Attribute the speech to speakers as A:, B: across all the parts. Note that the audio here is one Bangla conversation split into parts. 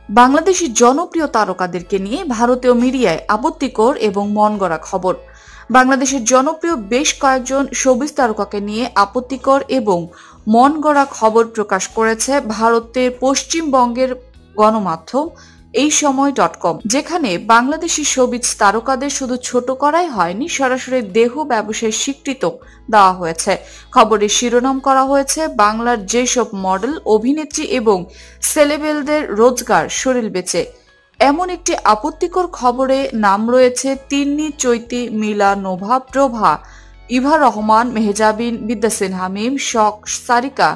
A: বাংলাদেশি জনপ্রিয় তারকাদেরকে নিয়ে ভারতীয় মিডিয়ায় আপত্তিকর এবং মনগড়া খবর। বাংলাদেশের জনপ্রিয় বেশ কয়েকজন শোবিজ তারকাকে নিয়ে আপত্তিকর এবং মনগড়া খবর প্রকাশ করেছে ভারতের পশ্চিমবঙ্গের গণমাধ্যম এইসময়.com, যেখানে বাংলাদেশি শোবিজ তারকাদের শুধু ছোট করাই হয়নি, সরাসরি দেহ ব্যবসায়ের স্বীকৃতি দেওয়া হয়েছে। খবরের শিরোনাম করা হয়েছে বাংলার যেসব মডেল, অভিনেত্রী এবং সেলেব্রিটিদের রোজগার শরীর বেচে। এমন একটি আপত্তিকর খবরে নাম রয়েছে তিন্নি, চৈতি, মিলা, নোভা, প্রভা, ইভা রহমান, মেহজাবিন, বিদ্যা সিনহা, মিম, শখ, সারিকা,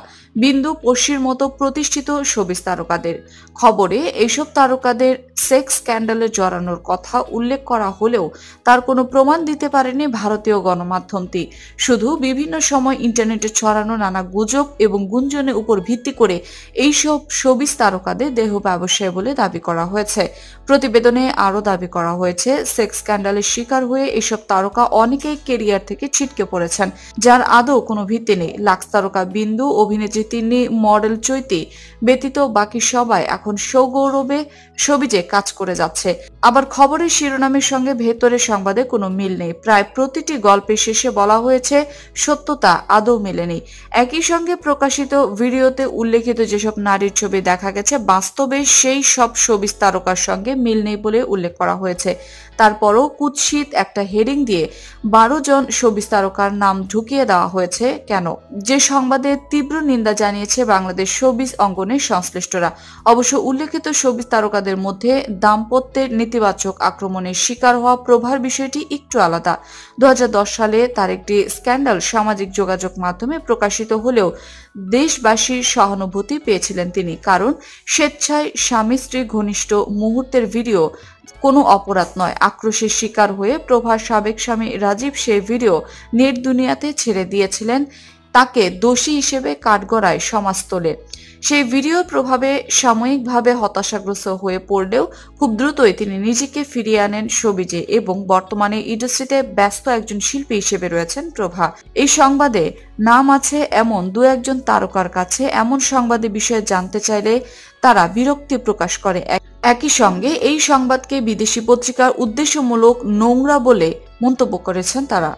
A: বিন্দু, পশির মতো প্রতিষ্ঠিত শোবিজ তারকাদের। খবরে এইসব তারকাদের সেক্স স্ক্যান্ডালে জড়ানোর কথা উল্লেখ করা হলেও তার কোনো প্রমাণ দিতে পারেনি ভারতীয় গণমাধ্যমটি। শুধু বিভিন্ন সময় ইন্টারনেটে ছড়ানো নানা গুজব এবং গুঞ্জনের উপর ভিত্তি করে এইসব শোবিজ তারকাদের দেহ ব্যবসায় বলে দাবি করা হয়েছে। প্রতিবেদনে আরও দাবি করা হয়েছে, সেক্স স্ক্যান্ডালের শিকার হয়ে এসব তারকা অনেকেই কেরিয়ার থেকে ছিটকে পড়েছেন, যার আদৌ কোনো ভিত্তি নেই। লাক্স তারকা বিন্দু, অভিনেত্রী তিন্নি, মডেল চৈতি ব্যতীত বাকি সবাই এখন সগৌরবে শোবিজে কাজ করে যাচ্ছে। আবার খবরের শিরোনামের সঙ্গে ভেতরের সংবাদে কোনো মিল নেই। প্রায় প্রতিটি গল্পের শেষে বলা হয়েছে সত্যতা আদৌ মেলেনি। একই সঙ্গে প্রকাশিত ভিডিওতে উল্লেখিত যেসব নারীর ছবি দেখা গেছে, বাস্তবে সেই সব শোবিজ তারকার সঙ্গে মিল নেই বলে উল্লেখ করা হয়েছে। তারপরও কুৎসিত একটা হেডিং দিয়ে 12 জন শোবিজ তারকার নাম ঢুকিয়ে দেওয়া হয়েছে কেন, যে সংবাদের তীব্র নিন্দা জানিয়েছে বাংলাদেশ শোবিজ অঙ্গনের সংশ্লিষ্টরা। অবশ্য উল্লেখিত শোবিজ তারকাদের মধ্যে দাম্পত্যের নেতিবাচক আক্রমণের শিকার হওয়া প্রভার বিষয়টি একটু আলাদা। 2010 সালে তার একটি স্ক্যান্ডাল সামাজিক যোগাযোগ মাধ্যমে প্রকাশিত হলেও দেশবাসীর সহানুভূতি পেয়েছিলেন তিনি, কারণ স্বেচ্ছায় স্বামী স্ত্রী ঘনিষ্ঠ মুহূর্তের ভিডিও কোনো অপরাধ নয়। আক্রোশের শিকার হয়ে প্রভার সাবেক স্বামী রাজীব সেই ভিডিও নেট দুনিয়াতে ছেড়ে দিয়েছিলেন, তাকে দোষী হিসেবে কাঠগড়ায় সমাজ তোলে। সেই ভিডিওর প্রভাবে সাময়িকভাবে হতাশাগ্রস্ত হয়ে পড়লেও খুব দ্রুতই তিনি নিজেকে ফিরিয়ে আনেন শোবিজে এবং বর্তমানে ইন্ডাস্ট্রিতে ব্যস্ত একজন শিল্পী হিসেবে রয়েছেন প্রভা। এই সংবাদে নাম আছে এমন দু একজন তারকার কাছে এমন সংবাদের বিষয়ে জানতে চাইলে তারা বিরক্তি প্রকাশ করে। একই সঙ্গে এই সংবাদকে বিদেশি পত্রিকার উদ্দেশ্যমূলক নোংরা বলে মন্তব্য করেছেন তারা।